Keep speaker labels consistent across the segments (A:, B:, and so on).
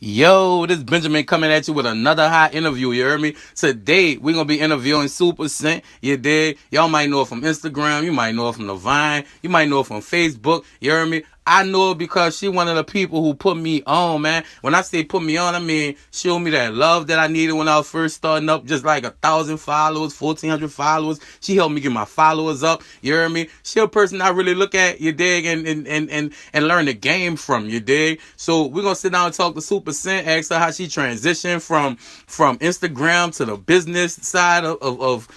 A: Yo, this Benjamin coming at you with another hot interview, you heard me? Today, we're going to be interviewing Supa, you dig? Y'all might know it from Instagram, you might know it from the Vine, you might know it from Facebook, you heard me? I know it because she one of the people who put me on, man. When I say put me on, I mean show me that love that I needed when I was first starting up, just like 1,000 followers, 1,400 followers. She helped me get my followers up, you heard me? She a person I really look at, you dig, and learn the game from, you dig? So we're going to sit down and talk to Supa, ask her how she transitioned from Instagram to the business side of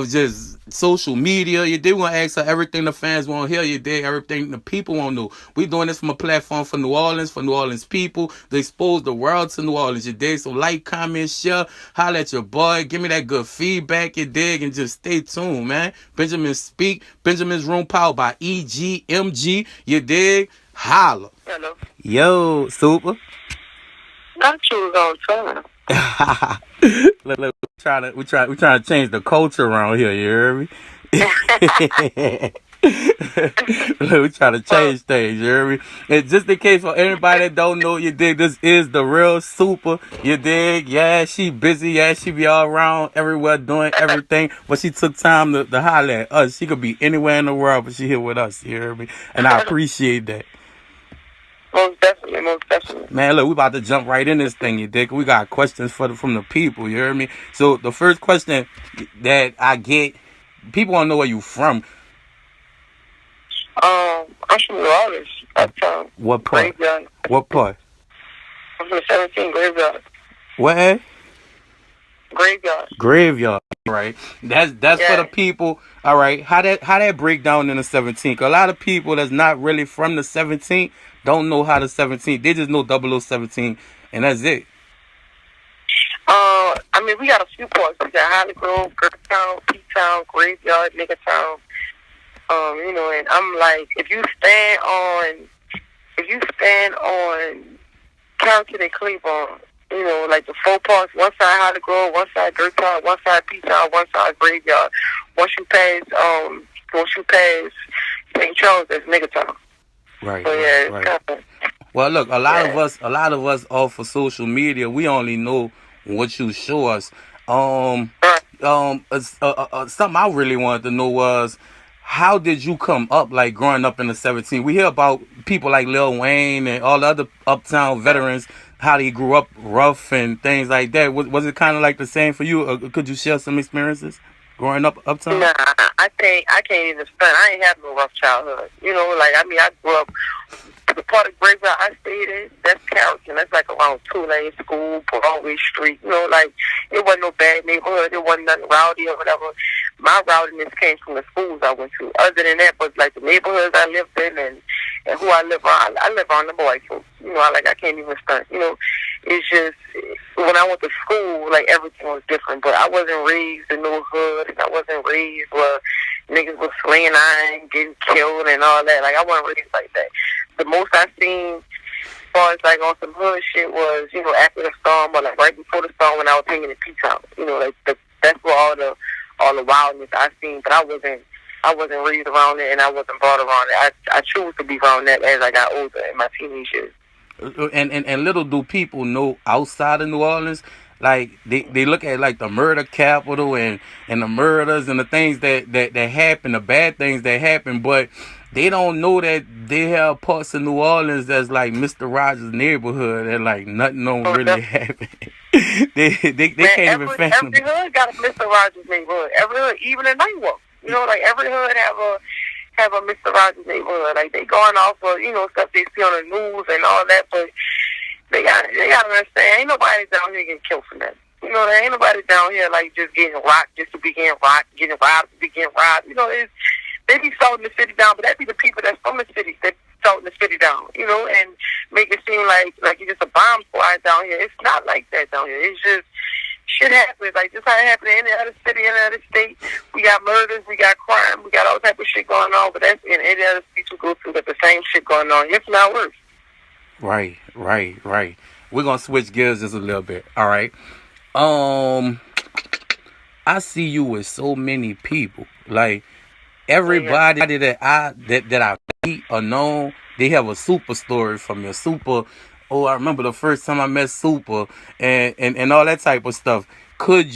A: just social media. You did want to ask her everything the fans want to hear. You did everything the people want to know. We doing this from a platform for New Orleans people, to expose the world to New Orleans. You dig? So like, comment, share, holler at your boy, give me that good feedback. You dig? And just stay tuned, man. Benjamin Speak, Benjimanzroom, powered by EGMG. You dig? Holla.
B: Hello.
A: Yo, Supa.
B: Not you on time.
A: Look, we trying to change the culture around here. You hear me? Look, we trying to change things. You hear me? And just in case for anybody that don't know, you dig, this is the real Supa. You dig? Yeah, she busy. Yeah, she be all around everywhere doing everything. But she took time to holler at us. She could be anywhere in the world, but she here with us. You hear me? And I appreciate that.
B: Most definitely, most definitely.
A: Man, look, we about to jump right in this thing, you dig? We got questions from the people, you hear me? So the first question that I get, people want to know where you from.
B: I'm from New Orleans. Uptown.
A: What part?
B: Graveyard.
A: What part?
B: I'm from the 17 Graveyard.
A: What?
B: Graveyard.
A: Graveyard. Right. That's for the people. All right. How that break down in the 17th? A lot of people that's not really from the 17th don't know how the 17th. They just know 0017, and that's it.
B: I mean, we got a few parts. We got Holly Grove, Girltown, P-Town, Graveyard, Nigga Town. And I'm like, if you stand on County and Cleveland, like the 4 parts, one side Holly Grove, one side Girltown, one side P-Town, one side Graveyard. Once you pass St. Charles, that's Nigga Town.
A: Right.
B: So yeah,
A: right. Well, look, a lot of us off of social media, we only know what you show us. Something I really wanted to know was, how did you come up, like growing up in the 17? We hear about people like Lil Wayne and all the other Uptown veterans, how they grew up rough and things like that. Was it kind of like the same for you? Or could you share some experiences growing up Uptown?
B: Nah, I can't even stunt. I ain't have no rough childhood. I grew up, the part of Graveyard I stayed in, that's Carrollton. That's like around Two-Lane School, Broadway Street. It wasn't no bad neighborhood. It wasn't nothing rowdy or whatever. My rowdiness came from the schools I went to. Other than that, was like the neighborhoods I lived in and who I live around. I live around the boys, folks. I can't even stunt. It's just, when I went to school, like, everything was different. But I wasn't raised in no hood, and I wasn't raised where niggas was slaying iron, getting killed and all that. Like, I wasn't raised like that. The most I seen, as far as like on some hood shit, was after the storm or like right before the storm when I was hanging in P-Town. That's where all the wildness I seen. But I wasn't raised around it, and I wasn't brought around it. I chose to be around that as I got older in my teenage years.
A: And little do people know, outside of New Orleans, like they look at like the murder capital and the murders and the things that happen, the bad things that happen, but they don't know that they have parts of New Orleans that's like Mr. Rogers' neighborhood and like nothing don't really happen. they can't even fathom.
B: Every hood got a Mr. Rogers neighborhood. Every hood, even in Nightwalk. Like every hood have a Mr. Rogers neighborhood. Like they going off of stuff they see on the news and all that, but they gotta understand, ain't nobody down here getting killed for that. There ain't nobody down here like just getting rocked just to be getting rocked, getting robbed to be getting robbed. They be salting the city down, but that be the people that's from the city that salting the city down, and make it seem like it's just a bomb squad down here. It's not like that down here. It's just shit happens. Like just how it happened in any other city, any other state. We got murders, we got crime, we got all type of shit going on, but that's in any other state we go through. Got the same shit going on, if not worse.
A: Right. We're gonna switch gears just a little bit. All right. I see you with so many people. Like everybody that I meet or know, they have a Supa story from your Supa oh, I remember the first time I met Supa and all that type of stuff.
B: Right.
A: Could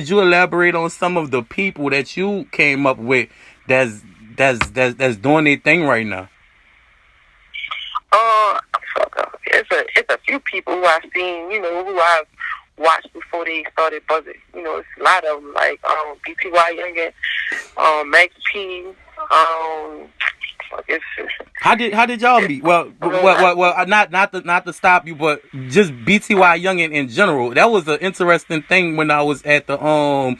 A: you elaborate on some of the people that you came up with that's that's doing their thing right now?
B: Uh, it's a few people who I've seen, you know, who I've watched before they started buzzing. You know, it's a lot of them like BTY Youngin, Max P, it's
A: How did y'all meet? Not to stop you, but just BTY Youngin in general. That was an interesting thing when I was at the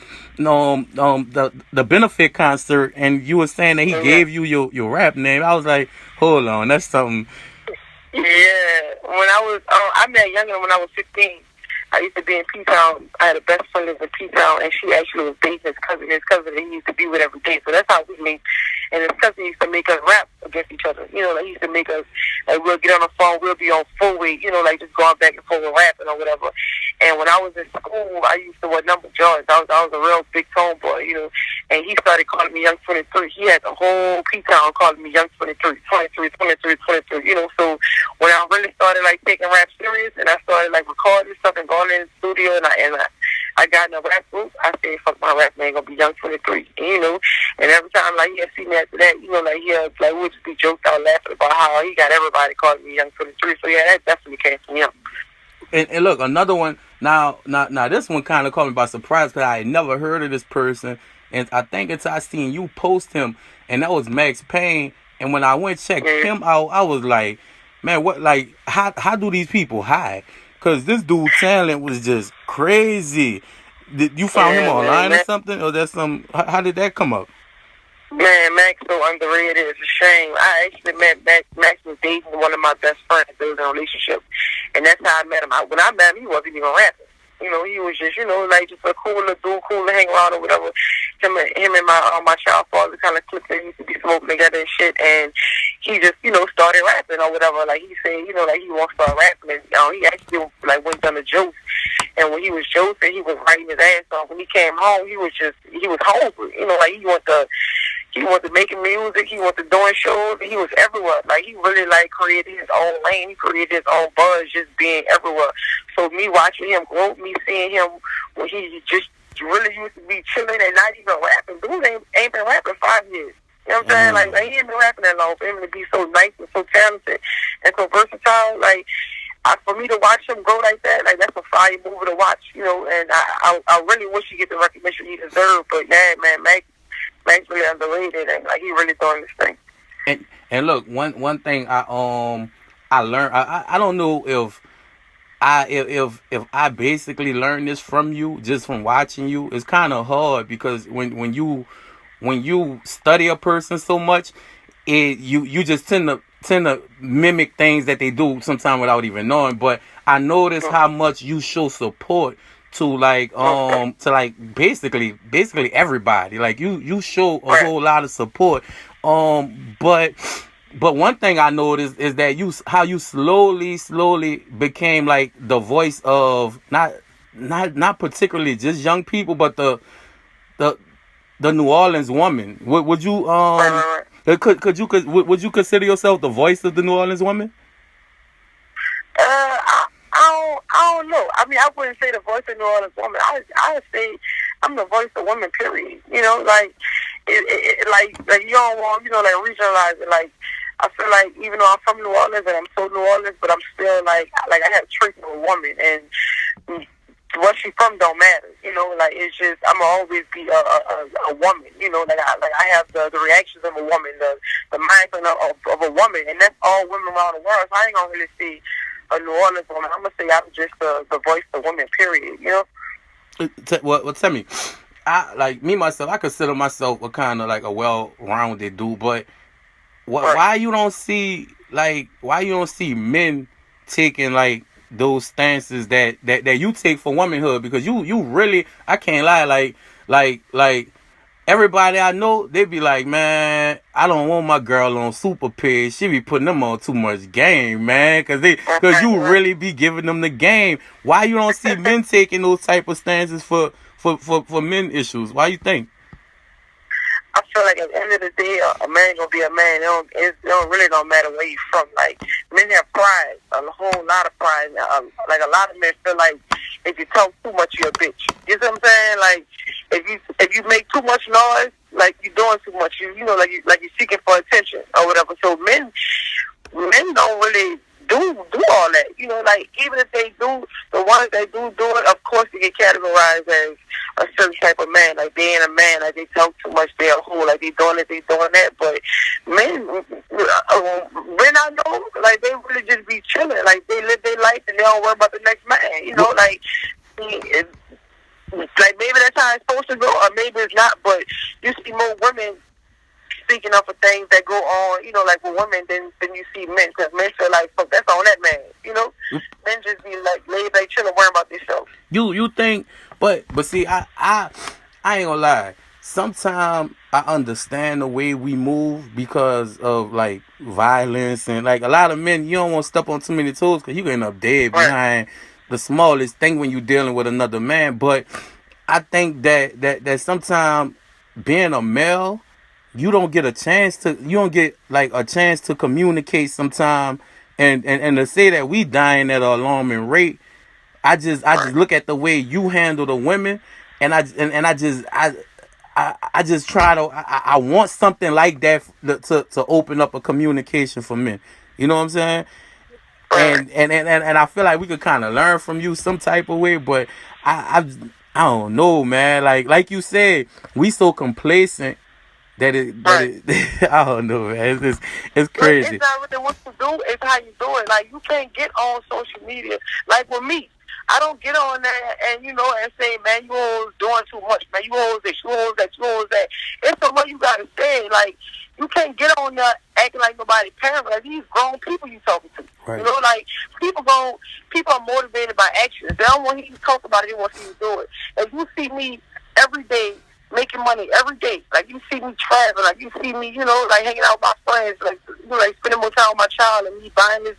A: benefit concert, and you were saying that he
B: yeah.
A: gave you your rap name. I was like, hold on, that's something.
B: Yeah, when I met Youngin when I was 15. I used to be in P-Town. I had a best friend that was in P-Town, and she actually was dating his cousin. His cousin that he used to be with every day. So that's how we met. And his cousin used to make us rap against each other. You know, like he used to make us, like we'll get on the phone, we'll be on full weight, you know, like just going back and forth and rapping or whatever. And when I was in school, I used to wear number Jordans. I was a real big tone boy, you know. And he started calling me Young 23. He had the whole P-Town calling me Young 23, 23, 23, 23, you know. So when I really started like taking rap serious and I started like recording stuff and going in the studio and I got in a rap group, I said, fuck my rap name, gonna be Young 23, and, you know. And every time like he'd see me after that, you know, like we'd just be joked out laughing about how he got everybody calling me Young 23. So yeah, that definitely came from him.
A: And look, another one. Now, this one kind of caught me by surprise because I had never heard of this person, and I think until I seen you post him, and that was Max Payne. And when I went check him out, I was like, man, what? Like, how do these people hide? Because this dude's talent was just crazy. Did you found him online or something, or that's some? How did that come up?
B: Man, Max so underrated. It's a shame. I actually met Max. Max was dating one of my best friends. They was in a relationship, and that's how I met him. When I met him, he wasn't even rapping. You know, he was just, you know, like just a cool little dude, cool to hang around or whatever. Him and my child father kind of clicked. They used to be smoking together and shit, and he just, you know, started rapping or whatever. Like he said, you know, like he wants to start rapping. And he actually like went down to Joe's, and when he was Joseph, he was writing his ass off. When he came home, he was hungry. You know, like he wanted making music, he wanted doing shows, he was everywhere. Like he really like created his own lane, he created his own buzz, just being everywhere. So me watching him grow, me seeing him when he just really used to be chilling and not even rapping. Dude ain't been rapping 5 years. You know what I'm saying? Like he ain't been rapping that long. For him to be so nice and so talented and so versatile, like for me to watch him grow like that, like that's a fire movie to watch, you know. And I really wish he get the recognition he deserved. But yeah, man, Max really underrated, and like he really doing this thing.
A: And look, one thing I learned. I don't know if I basically learned this from you just from watching you. It's kind of hard because when you study a person so much, you just tend to mimic things that they do sometimes without even knowing. But I noticed how much you show support to basically everybody. Like you show a whole lot of support. But one thing I noticed is that how you slowly became like the voice of not particularly just young people, but the New Orleans woman. Would you would you consider yourself the voice of the New Orleans woman?
B: I don't know. I mean, I wouldn't say the voice of New Orleans woman. I would say I'm the voice of women. Period. You know, like like you don't want, you know, like regionalize it. Like I feel like even though I'm from New Orleans and I'm so New Orleans, but I'm still like I have traits of a woman, and what she from don't matter. You know, like it's just I'ma always be a woman. You know, like I have the reactions of a woman, the mindset of a woman, and that's all women around the world. So I ain't gonna really see a New Orleans woman. I'm gonna say I'm just the voice of women. Period. You know.
A: Well, tell me. I like me myself. I consider myself a kind of like a well-rounded dude, but why you don't see men taking like those stances that you take for womanhood? Because you really, I can't lie, like everybody I know, they be like, man, I don't want my girl on Super Pig. She be putting them on too much game, man, because you really be giving them the game. Why you don't see men taking those type of stances for men issues? Why you think?
B: I feel like at the end of the day, a man gonna be a man. It really don't matter where you from. Like, men have pride, a whole lot of pride. Like, a lot of men feel like if you talk too much, you're a bitch. You know what I'm saying? Like, if you make too much noise, like you're doing too much. You know, like you're seeking for attention or whatever. So men don't really do all that. You know, like, even if they do, the ones that do it, of course they get categorized as a certain type of man. Like, they ain't a man, like they talk too much, they're a whole, like they doing it, they doing that. But men I know, like, they really just be chilling. Like, they live their life and they don't worry about the next man. You know, like maybe that's how it's supposed to go, or maybe it's not. But you see more women speaking up for things that go on, you know, like with women, than you see men, because men feel like, fuck, that's on that man, you know. Men just be like laid back, chilling, worrying about themselves.
A: You think, but see, I ain't gonna lie. Sometimes I understand the way we move because of like violence and like a lot of men. You don't want to step on too many toes because you can end up dead behind the smallest thing when you're dealing with another man. But I think that sometimes being a male, you don't get a chance to communicate sometime, and to say that we dying at an alarming rate. I just look at the way you handle the women, and I just try to I want something like that to open up a communication for men. You know what I'm saying? And I feel like we could kind of learn from you some type of way, but I don't know, man. Like you said, we so complacent that it I don't know, man. It's crazy.
B: It's not really what you do, it's how you do it. Like, you can't get on social media. Like with me, I don't get on there and, you know, and say, man, you always doing too much, man. You always this, you always that, you always that. It's the way you gotta say. Like, you can't get on there acting like nobody parent. Like, these grown people you talking to. Right. You know, like, people are motivated by actions. They don't want you to talk about it, they want you to do it. If you see me every day making money every day, like, you see me traveling, like, you see me, you know, like, hanging out with my friends, like, you know, like, spending more time with my child, and me buying this,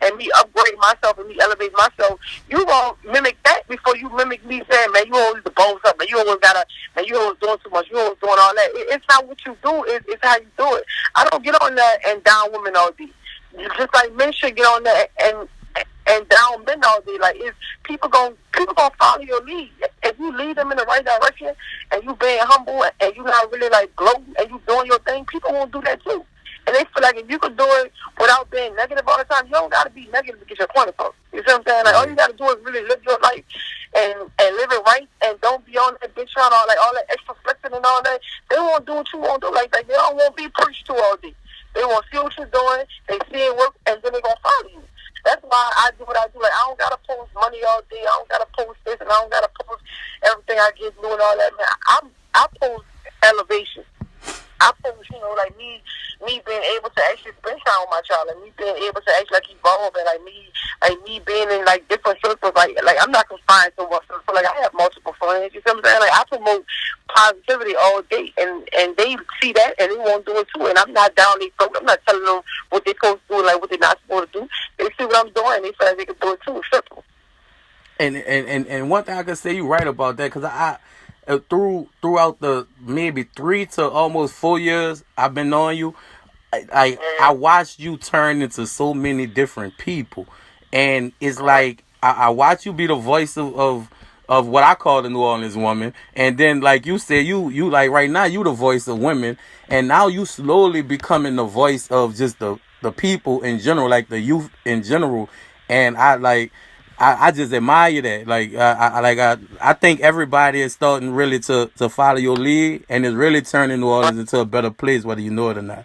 B: and me upgrading myself, and me elevating myself, you gonna mimic that before you mimic me saying, man, you always the bones up, man, you always doing too much, you always doing all that. It's not what you do, it's how you do it. I don't get on there and down women all day. Just like men should get on there and down men all day. Like, if people gonna follow your lead. If you lead them in the right direction and you being humble and you not really like gloating and you doing your thing, people won't do that too. And they feel like if you can do it without being negative all the time, you don't gotta be negative to get your point across. You see what I'm saying? Like, all you gotta do is really live your life and live it right, and don't be on that bitch on all that extra flexing and all that. They won't do what you won't do. Like they don't want to be preached to all day. They want to see what you're doing, they see it work, and then they gonna follow you. That's why I do what I do. Like, I don't gotta post money all day. I don't gotta post this, and I don't gotta post everything I get doing all that. Man, I post elevation. I post, you know, like me being able to actually spend time with my child, and me being able to actually like evolve, and like me being in like different circles. Like I'm not confined to one circle. Like, I have multiple friends. You see what I'm saying? Like, I promote positivity all day, and they see that and they won't do it too. And I'm not down their throat. I'm not telling them what they're supposed to do, like what they're not supposed to do. They see what I'm doing, and they feel like they can do it too. Simple.
A: And one thing I can say, you right about that, because I throughout the maybe 3 to almost 4 years I've been knowing you, I watched you turn into so many different people, and it's like I watch you be the voice of what I call the New Orleans woman, and then like you said, you like right now you the voice of women, and now you slowly becoming the voice of just the people in general, like the youth in general, and I just admire that. Like I think everybody is starting really to follow your lead, and it's really turning New Orleans into a better place, whether you know it or not.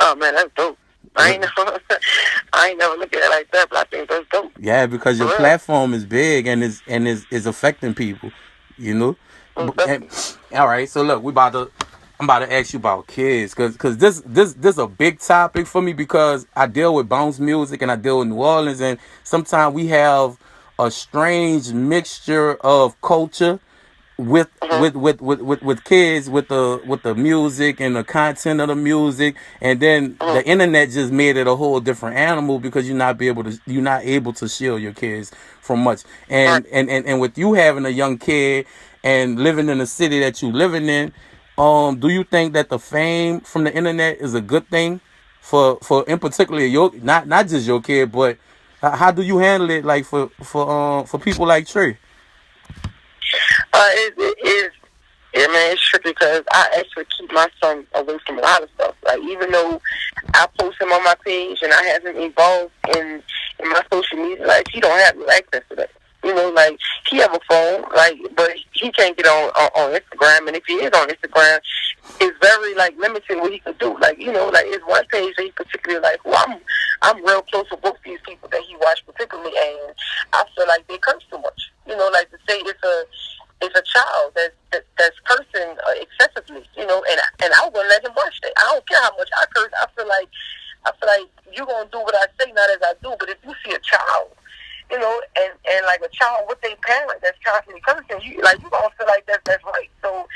B: Oh man, that's dope. I ain't never look at it like that, but I think that's dope.
A: Yeah, because your platform is big and is affecting people, you know. All right, so look, I'm about to ask you about kids, cause this a big topic for me, because I deal with bounce music and I deal with New Orleans, and sometimes we have a strange mixture of culture with kids, with the music and the content of the music, and then the internet just made it a whole different animal, because you're not able to shield your kids from much, and with you having a young kid and living in the city that you living in, Do you think that the fame from the internet is a good thing for in particular your not just your kid, but how do you handle it like for people like Trey?
B: It is. Yeah, man, it's tricky because I actually keep my son away from a lot of stuff. Like, even though I post him on my page and I have him involved in my social media life, he don't have no access to that. You know, like, he have a phone, like, but he can't get on Instagram. And if he is on Instagram, it's very, like, limited what he could do. Like, you know, like, it's one page that he particularly, like, well, I'm real close with both these people that he watched particularly, and I feel like they curse too much. You know, like, to say it's a child that's cursing excessively, you know, and I wouldn't let him watch that. I don't care how much I curse. I feel like you gonna do what I say, not as I do. But if you see a child, you know, and like a child with their parent that's constantly cursing, you gonna feel like that's right. So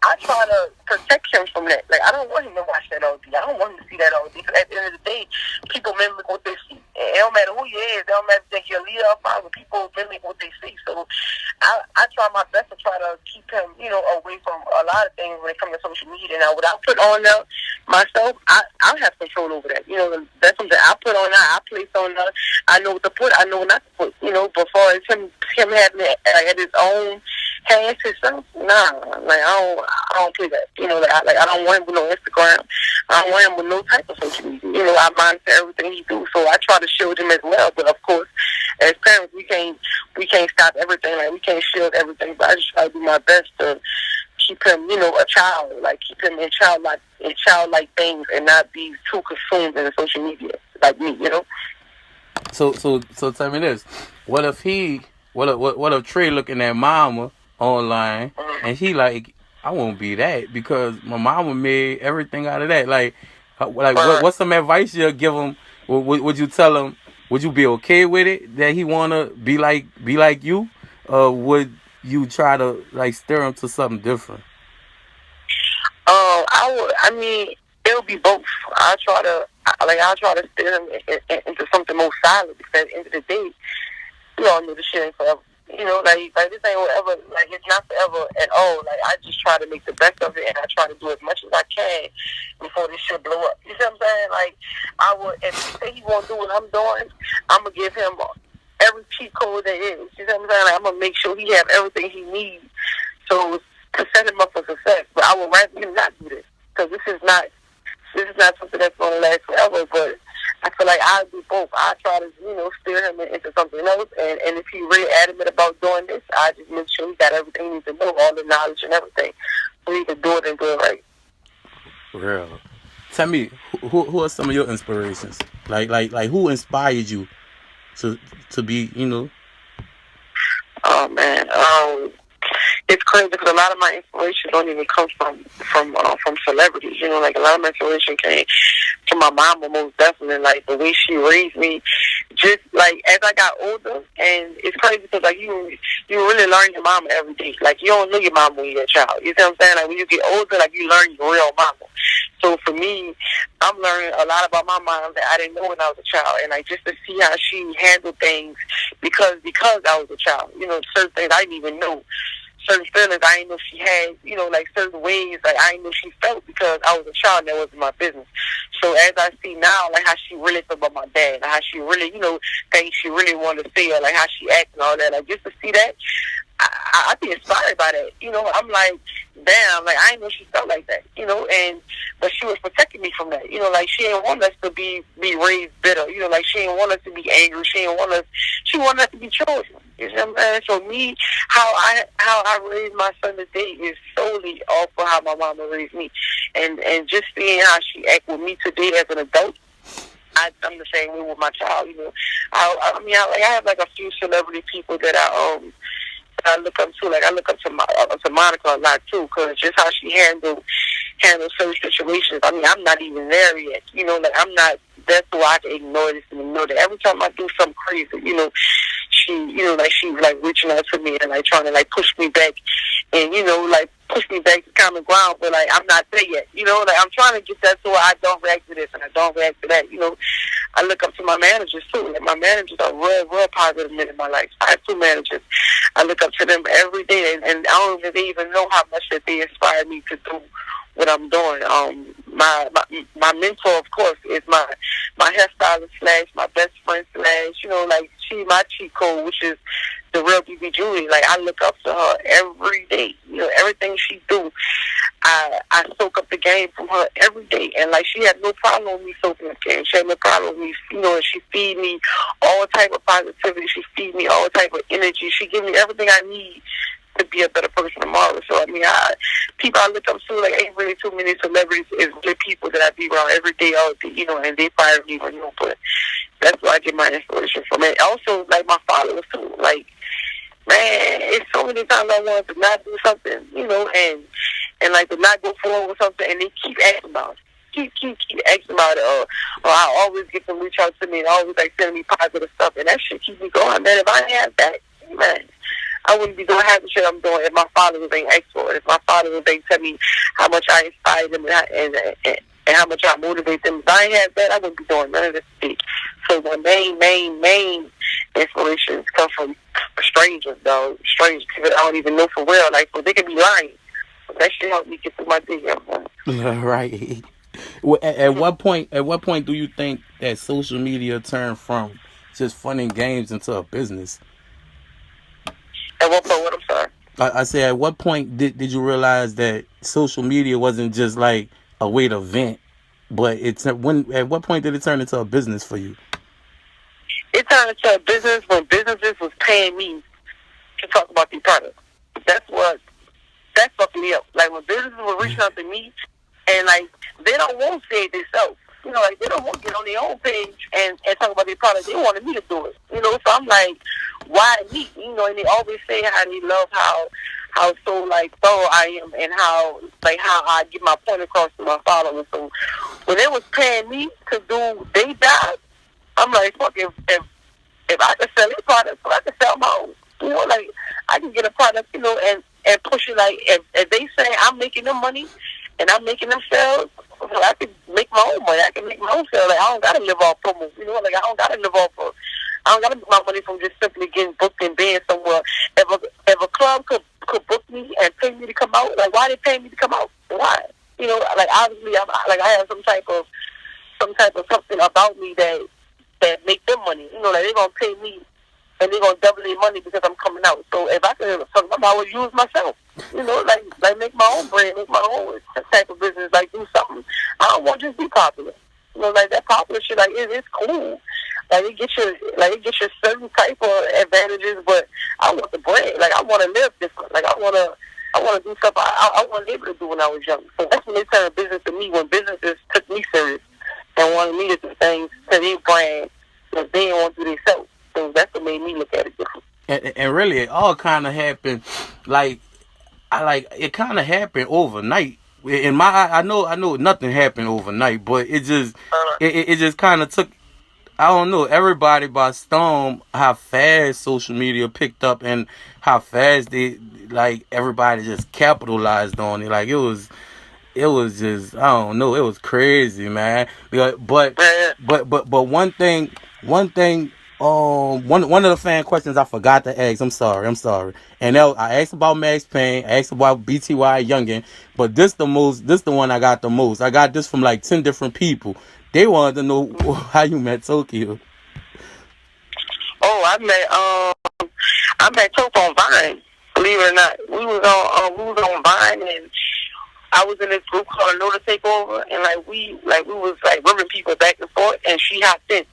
B: I try to protect him from that. Like, I don't want him to watch that all day. I don't want him to see that all day. Because at the end of the day, people mimic what they see. And it don't matter who you is. It don't matter if you're a leader or father. People mimic what they see. So I try my best to try to keep him, you know, away from a lot of things when it comes to social media. Now, what I put on there myself, I have control over that. You know, that's something I put on there. I place on there. I know what to put. I know what not to put. You know, before it's him having it at his own hands himself, nah, like I don't play that. You know, like I don't want him with no Instagram. I don't want him with no type of social media. You know, I monitor everything he do, so I try to shield him as well. But of course, as parents, we can't stop everything. Like, we can't shield everything. But I just try to do my best to keep him, you know, a child. Like, keep him in childlike things, and not be too consumed in social media like me. You know.
A: So tell me this: what if Trey looking at mama online and he like, I won't be that because my mama made everything out of that. Like what's some advice you'll give him? Would you tell him? Would you be okay with it that he wanna be like you? Would you try to like steer him to something different?
B: I would. I mean, it'll be both. I'll try to steer him into something more solid, because at the end of the day, we all know this shit ain't forever. You know, like this ain't forever. Like, it's not forever at all. Like, I just try to make the best of it, and I try to do as much as I can before this shit blow up. You see what I'm saying? Like, I would. If he say he won't do what I'm doing, I'm gonna give him every cheat code there is. You see what I'm saying? Like, I'm gonna make sure he have everything he needs, so to set him up for success. But I would rather him not do this, because this is not something that's gonna last forever. But I feel like I'll do both. I try to, you know, steer him into something else, and if he really adamant about doing this, I just make sure he got everything he needs to know, all the knowledge and everything, so he can do it and do it right.
A: Real. Tell me, who are some of your inspirations? Like who inspired you to be, you know?
B: Oh man, it's crazy because a lot of my inspiration don't even come from celebrities. You know, like, a lot of my inspiration came from my mama, most definitely. Like, the way she raised me, just like as I got older, and it's crazy because like you really learn your mama every day. Like, you don't know your mama when you're a child. You see what I'm saying? Like, when you get older, like, you learn your real mama. So for me, I'm learning a lot about my mom that I didn't know when I was a child, and like, just to see how she handled things because I was a child. You know, certain things I didn't even know. Certain feelings I didn't know she had, you know, like certain ways like I didn't know she felt because I was a child and that wasn't my business. So as I see now, like, how she really felt about my dad, how she really, you know, things she really wanted to say, or like how she acted and all that, like, just to see that, I be inspired by that. You know, I'm like, damn, like, I didn't know she felt like that, you know, but she was protecting me from that. You know, like, she didn't want us to be raised bitter. You know, like, she didn't want us to be angry. She wanted us to be children. You know what I'm saying? So me, how I raised my son today is solely off of how my mama raised me. And just seeing how she act with me today as an adult, I'm the same way with my child. You know, I mean, I have like a few celebrity people that I look up to. Like, I look up to Monica a lot too, because just how she handle certain situations. I mean, I'm not even there yet. You know, like, I'm not. That's why I can ignore this and ignore that. Every time I do something crazy, you know, she, you know, like, she's like reaching out to me and like trying to like push me back, and you know, like, push me back to common ground, but like I'm not there yet. You know, like I'm trying to get that to where I don't react to this and I don't react to that. You know, I look up to my managers too. Like my managers are real positive men in my life. I have 2 managers. I look up to them every day, and I don't even know how much that they inspire me to do what I'm doing. My mentor, of course, is my hairstylist slash my best friend slash, you know, like she my cheat code, which is the real BB Julie. Like I look up to her every day. You know, everything she do, I soak up the game from her every day. And like she had no problem with me soaking up the game. She had no problem with me, you know, and she feed me all type of positivity. She feed me all type of energy. She give me everything I need to be a better person tomorrow. So I mean, people I look up to, like, ain't really too many celebrities. It's really people that I be around every day, all day, you know, and they probably don't even know, but that's where I get my inspiration from. And also, like, my followers too. Like, man, it's so many times I wanted to not do something, you know, and like to not go forward with something, and they keep asking about it. Keep asking about it, or I always get them reach out to me and always like sending me positive stuff, and that shit keeps me going, man. If I didn't have that, man, I wouldn't be doing half the shit I'm doing if my followers ain't asked for it. If my followers ain't tell me how much I inspire them and how much I motivate them. If I ain't had that, I wouldn't be doing none of this shit. So the main inspirations come from strangers, though. Strangers, people I don't even know for real. Like, so they can be lying. But that shit helped me get through my day.
A: Right. Well, at what point do you think that social media turned from just fun and games into a business?
B: At what point? What? I'm sorry.
A: I say, at what point did you realize that social media wasn't just like a way to vent, but at what point did it turn into a business for you?
B: It turned into a business when businesses was paying me to talk about their products. That fucked me up. Like when businesses were reaching out to me, and like they don't want to say it themselves. You know, like they don't want to get on their own page and talk about their product. They wanted me to do it. You know, so I'm like, why me? You know, and they always say how they love how so like thorough I am and how I get my point across to my followers. So when they was paying me to do their job, I'm like, fuck, if I can sell their product, so I can sell my own. You know, like I can get a product, you know, and push it. Like if they say I'm making them money and I'm making them sales, so I can make my own money. I can make my own sales. Like I don't gotta live off promo. You know, like I don't gotta make my money from just simply getting booked and being somewhere. If a club could book me and pay me to come out, like why they pay me to come out? Why? You know, like obviously I have some type of something about me that make them money. You know, like they're gonna pay me and they're gonna double their money because I'm coming out. So if I could, I would use myself. You know, like make my own brand, make my own type of business, like do something. I don't want to just be popular. You know, like that popular shit, like it's cool. Like it gets you certain type of advantages, but I want the brand. Like I want to live different. Like I want to do stuff I wasn't able to do when I was young. So that's when they turned business to me, when businesses took me serious and wanted me to do things to their brand that they didn't want to do themselves. So that's what made me look at it different.
A: And really, it all kind of happened, it kind of happened overnight. In my eye, I know nothing happened overnight, but it just kind of took, I don't know, everybody by storm, how fast social media picked up and how fast everybody just capitalized on it. Like it was just, I don't know, it was crazy, man. But one thing, one of the fan questions I forgot to ask. I'm sorry. And I asked about Max Payne, I asked about BTY Youngin, but this the one I got the most. I got this from like 10 different people. They wanted to know how you met Tokyo.
B: Oh, I met Tokyo on Vine. Believe it or not, we was on Vine, and I was in this group called Know to Take Over, and we was like ripping people back and forth, and she hopped in.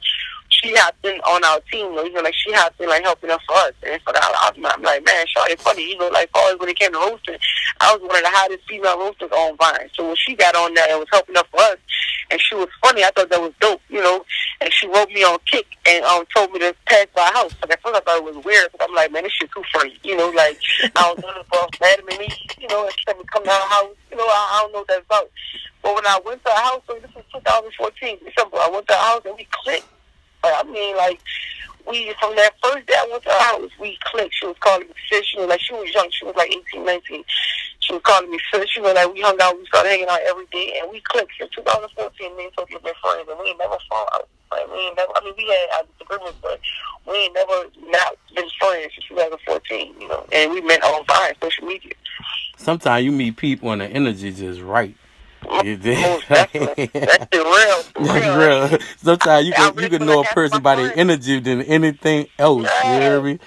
B: She hopped in on our team, you know, like she hopped in, like helping us for us. And for that, I'm like, man, Shawty funny, you know, like always when it came to roasting, I was one of the hottest female roasters on Vine. So when she got on there and was helping us for us, and she was funny, I thought that was dope, you know. And she wrote me on Kick and told me to pass by her house. Like at first I thought it was weird, but I'm like, man, this shit too funny, you know, like I don't know if I was mad at me, you know, and she said me come to her house, you know, I don't know what that's about. But when I went to her house, so this was 2014 December, I went to her house and we clicked. I mean, like, from that first day I went to her house, we clicked. She was calling me sis. She was young. She was like 18, 19. She was calling me sis. You know, like we hung out, we started hanging out every day, and we clicked. In 2014, me and Sophia been friends, and we ain't never fought out. Like, we ain't never, I mean, we had our disagreements, but we ain't never not been friends since 2014, you know, and we met online, social media.
A: Sometimes you meet people and the energy just right.
B: Most definitely. That's real.
A: That's real. Sometimes you
B: really
A: can
B: feel
A: know
B: like
A: a
B: half
A: person
B: my
A: by their
B: friends.
A: energy than anything else. You hear me?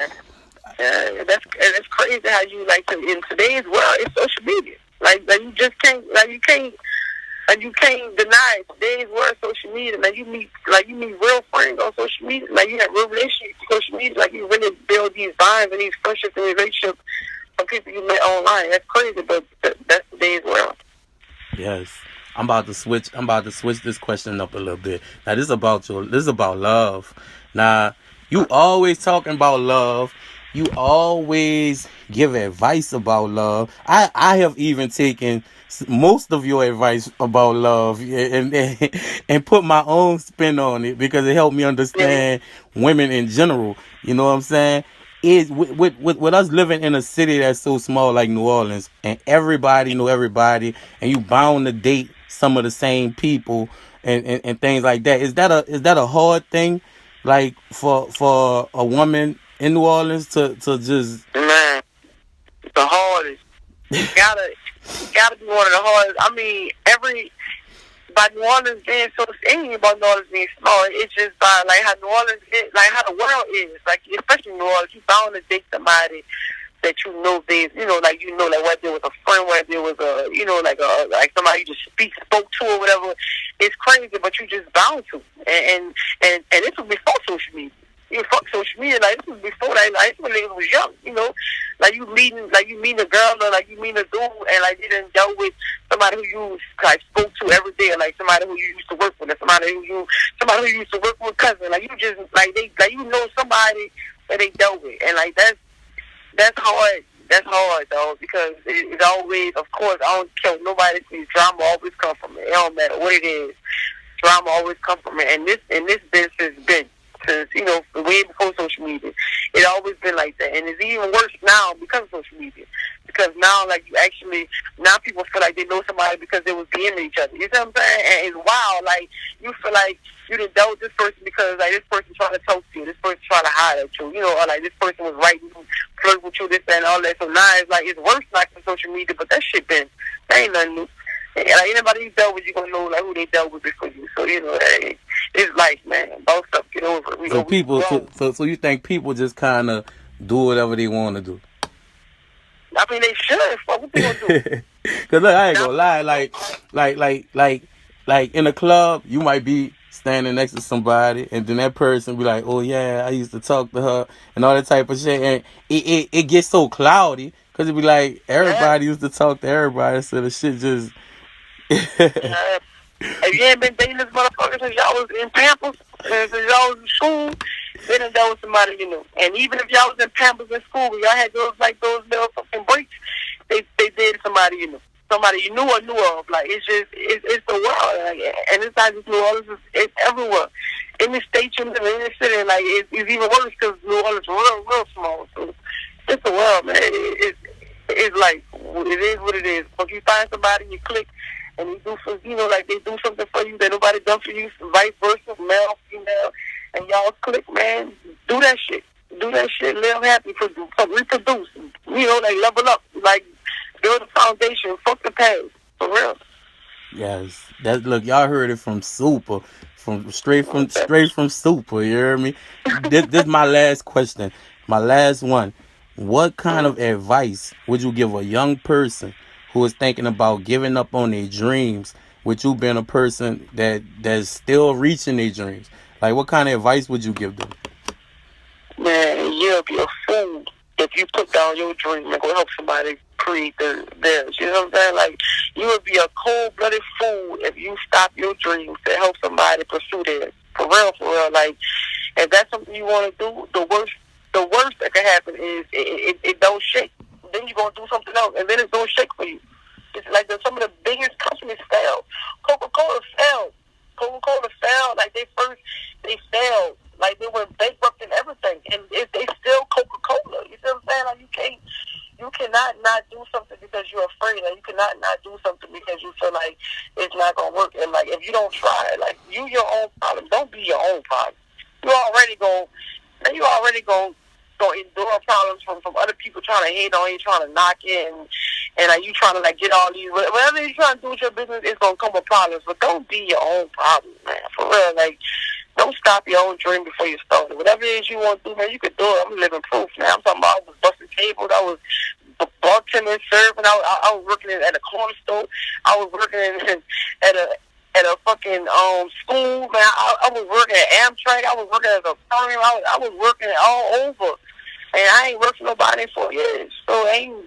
B: Yeah, that's crazy how you like in today's world it's social media. Like you just can't you can't deny it. Today's world social media. Like you meet real friends on social media. Like you have real relationships on social media. Like you really build these bonds and these friendships and relationships from people you met online. That's crazy, but that's today's world.
A: Yes. I'm about to switch this question up a little bit. Now this is about love. Now, you always talking about love. You always give advice about love. I have even taken most of your advice about love and put my own spin on it because it helped me understand women in general. You know what I'm saying? Is with us living in a city that's so small like New Orleans, and everybody know everybody, and you bound to date some of the same people and things like that. Is that a hard thing, like for a woman in New Orleans to just
B: Man, the hardest. Gotta be one of the hardest. I mean, by New Orleans being so, it ain't about New Orleans being small. It's just by like how New Orleans is, like how the world is. Like especially New Orleans, you bound to date somebody that you know like whether it was a friend, whether it was like somebody you just spoke to or whatever. It's crazy, but you just bound to. And this was before social media. You fuck social media, like this was before that, like this when niggas was young, you know. Like you meeting a girl or like you meeting a dude and like you didn't dealt with somebody who you like spoke to every day, or like somebody who you used to work with, or somebody who you used to work with cousin. Like you just like they like you know somebody that they dealt with, and like that's hard. That's hard though, because it's always, of course, I don't care what nobody sees, drama always come from it. It don't matter what it is. Drama always come from it. And this business has been since, you know, way before social media. It always been like that. And it's even worse now because of social media. Because now, like, now people feel like they know somebody because they was DMing each other. You know what I'm saying? And it's wild. Like, you feel like you didn't dealt with this person because, like, this person trying to talk to you. This person trying to hide at you. You know, or, like, this person was writing, flirting with you, this, that, and all that. So now it's, like, it's worse like on social media. But that shit that ain't nothing new. Like, anybody you dealt with, you gonna know, like, who they dealt with before you. So, you know, it's life, man. Both stuff, get over it.
A: So you think people just kind of do whatever they want to do?
B: I mean, they should. What they gonna do?
A: Cause look, I ain't gonna lie. Like in a club, you might be standing next to somebody, and then that person be like, "Oh yeah, I used to talk to her," and all that type of shit, and it gets so cloudy because it be like everybody used to talk to everybody, so the shit just.
B: If you ain't been dating this motherfucker since y'all was in Pampers, since y'all was in school, then that was somebody you knew. And even if y'all was in Pampers in school, y'all had those little fucking breaks, they dated somebody you knew. Somebody you knew or knew of. Like, it's the world. Like, and it's not just New Orleans, it's everywhere. In the state you live in, the city, like, it's even worse because New Orleans is real small. So it's the world, man. It's like, it is what it is. If you find somebody, you click, and they do like they do something for you that nobody done for you, vice versa, male, female, and y'all click, man. Do that shit. Live happy, reproduce. You know, like level up, like build a foundation. Fuck the past, for real.
A: Yes, look, y'all heard it from Supa, straight from Supa. You hear me? This my last question, my last one. What kind of advice would you give a young person who is thinking about giving up on their dreams, with you being a person that's still reaching their dreams? Like, what kind of advice would you give them?
B: Man, you'll be a fool if you put down your dream and go help somebody create theirs. You know what I'm saying? Like, you would be a cold-blooded fool if you stop your dreams to help somebody pursue theirs. For real. Like, if that's something you want to do, the worst that can happen is it don't shake. Then you're going to do something else, and then it's going to shake for you. It's like some of the biggest companies failed. Coca-Cola failed. Like, they failed. Like, they went bankrupt and everything, and they still Coca-Cola. You see what I'm saying? Like, you cannot not do something because you're afraid gonna endure problems from other people trying to hate on you, trying to knock you, and like you trying to like get all these whatever you're trying to do with your business, it's gonna come with problems. But don't be your own problem, man. For real, like don't stop your own dream before you start it. Whatever it is you want to do, man, you can do it. I'm living proof, man. I'm talking about I was busting tables, I was bartending, serving, I was working at a corner store, I was working at a fucking school, man. I was working at Amtrak, I was working at a program, I was working all over. And I ain't worked for nobody in 4 years. So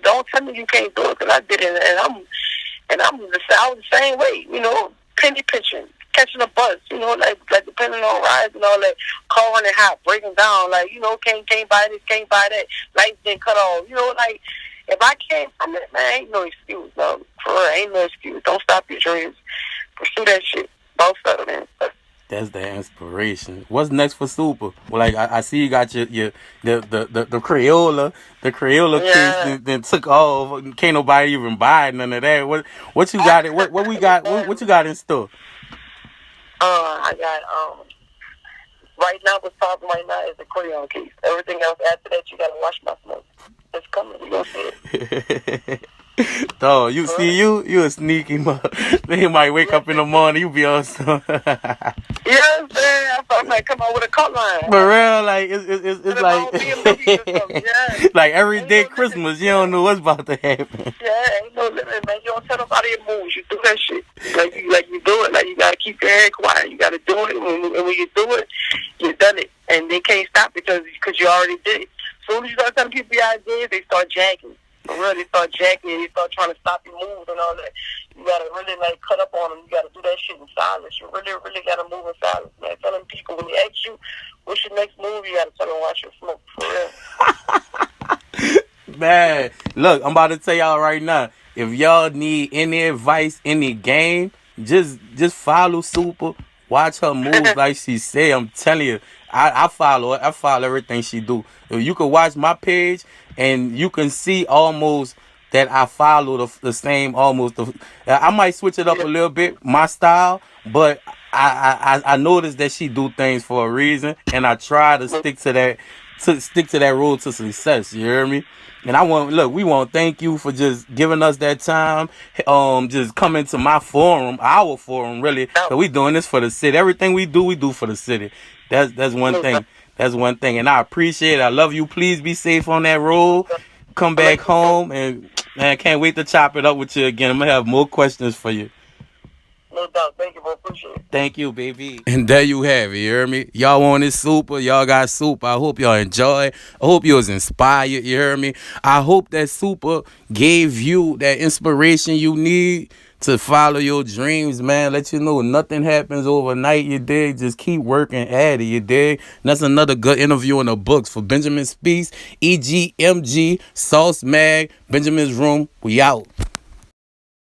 B: don't tell me you can't do it, because I did it, and I was the same way, you know, penny pinching, catching a bus, you know, like depending on rides and all that, car running hot, breaking down, like, you know, can't buy this, can't buy that, lights been cut off, you know, like, if I came from it, man, ain't no excuse, no. For real, ain't no excuse. Don't stop your dreams. Pursue that shit. Don't stop, man.
A: That's the inspiration. What's next for Supa? Well, like I see you got the Crayola. The Crayola case then took off. Can't nobody even buy none of that. What you got? What we got? What you got in store?
B: I got right now. What's popping right now is the crayon case. Everything else after that, you gotta watch my smoke. It's coming. You gonna see it.
A: Dog, you see you a sneaky mother. Then you might wake up in the morning, you be on some.
B: You know what I'm saying? I thought I might come out with a cut line.
A: For real, like it's like like every day Christmas, you don't know what's about to happen.
B: Yeah, ain't no limit, man. You don't tell nobody your moves. You do that shit like you do it. Like you gotta keep your head quiet. You gotta do it, and when you do it, you done it, and they can't stop because you already did it. As soon as you start telling people your ideas, they start jacking. For real, they start jacking, they start trying to stop your moves and all that. You gotta really like cut up on them. You gotta do that shit in silence. You really gotta move in silence, man. Telling people when they ask you what's your next move, you gotta tell them watch your smoke. For real.
A: Man, look, I'm about to tell y'all right now. If y'all need any advice, any game, just follow Supa. Watch her move like she say. I'm telling you, I follow her. I follow everything she do. You can watch my page and you can see almost that I follow the same almost. I might switch it up a little bit, my style, but I noticed that she do things for a reason, and I try to stick to that road to success. You hear me? And we want to thank you for just giving us that time, just coming to our forum, really. So we doing this for the city. Everything we do for the city. That's one thing. That's one thing. And I appreciate it. I love you. Please be safe on that road. Come back home, and man, can't wait to chop it up with you again. I'm going to have more questions for you.
B: No doubt. Thank you, bro. Appreciate it.
A: Thank you, baby. And there you have it, you hear me? Y'all want this Supa? Y'all got Supa. I hope y'all enjoy. I hope you was inspired, you hear me? I hope that Supa gave you that inspiration you need to follow your dreams, man. Let you know nothing happens overnight, you dig? Just keep working at it, you dig? And that's another good interview in the books for Benjamin Speaks, EGMG, Sauce Mag, Benjimanzroom. We out.